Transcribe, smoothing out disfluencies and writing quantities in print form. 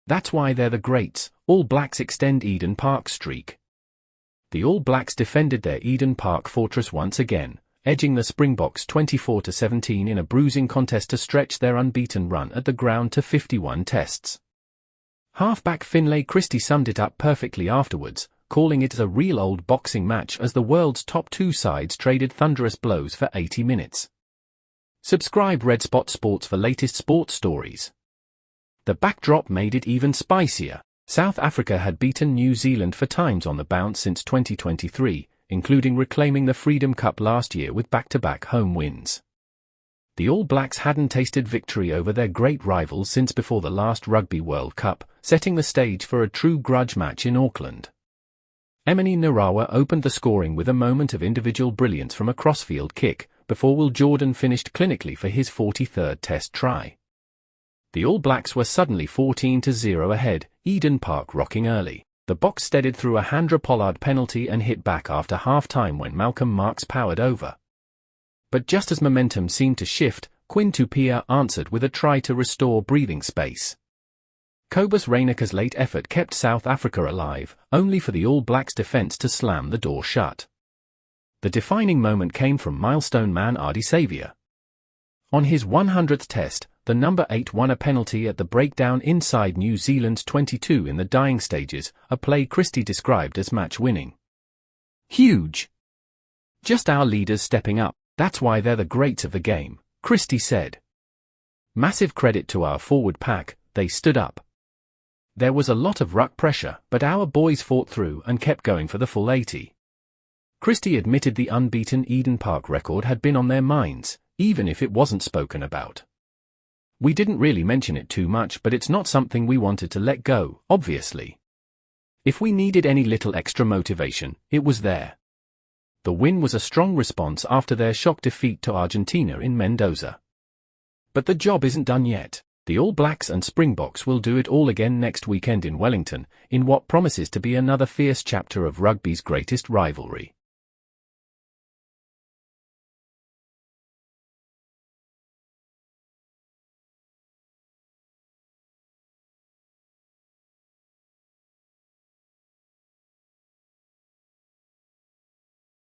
That's why they're the greats. All Blacks extend Eden Park streak. The All Blacks defended their Eden Park fortress once again, edging the Springboks 24-17 in a bruising contest to stretch their unbeaten run at the ground to 51 tests. Halfback Finlay Christie summed it up perfectly afterwards, calling it a real old boxing match as the world's top two sides traded thunderous blows for 80 minutes. Subscribe Red Spot Sports for latest sports stories. The backdrop made it even spicier. South Africa had beaten New Zealand 4 times on the bounce since 2023, including reclaiming the Freedom Cup last year with back-to-back home wins. The All Blacks hadn't tasted victory over their great rivals since before the last Rugby World Cup, setting the stage for a true grudge match in Auckland. Emini Narawa opened the scoring with a moment of individual brilliance from a crossfield kick, before Will Jordan finished clinically for his 43rd Test try. The All Blacks were suddenly 14-0 ahead, Eden Park rocking early. The Boks steadied through a Handra Pollard penalty and hit back after half-time when Malcolm Marx powered over. But just as momentum seemed to shift, Quinn Tupia answered with a try to restore breathing space. Cobus Reineka's late effort kept South Africa alive, only for the All Blacks defence to slam the door shut. The defining moment came from milestone man Ardie Saviour. On his 100th Test, the number 8 won a penalty at the breakdown inside New Zealand's 22 in the dying stages, a play Christie described as match-winning. Huge! Just our leaders stepping up, that's why they're the greats of the game, Christie said. Massive credit to our forward pack, they stood up. There was a lot of ruck pressure, but our boys fought through and kept going for the full 80. Christie admitted the unbeaten Eden Park record had been on their minds, even if it wasn't spoken about. We didn't really mention it too much, but it's not something we wanted to let go, obviously. If we needed any little extra motivation, it was there. The win was a strong response after their shock defeat to Argentina in Mendoza. But the job isn't done yet. The All Blacks and Springboks will do it all again next weekend in Wellington, in what promises to be another fierce chapter of rugby's greatest rivalry.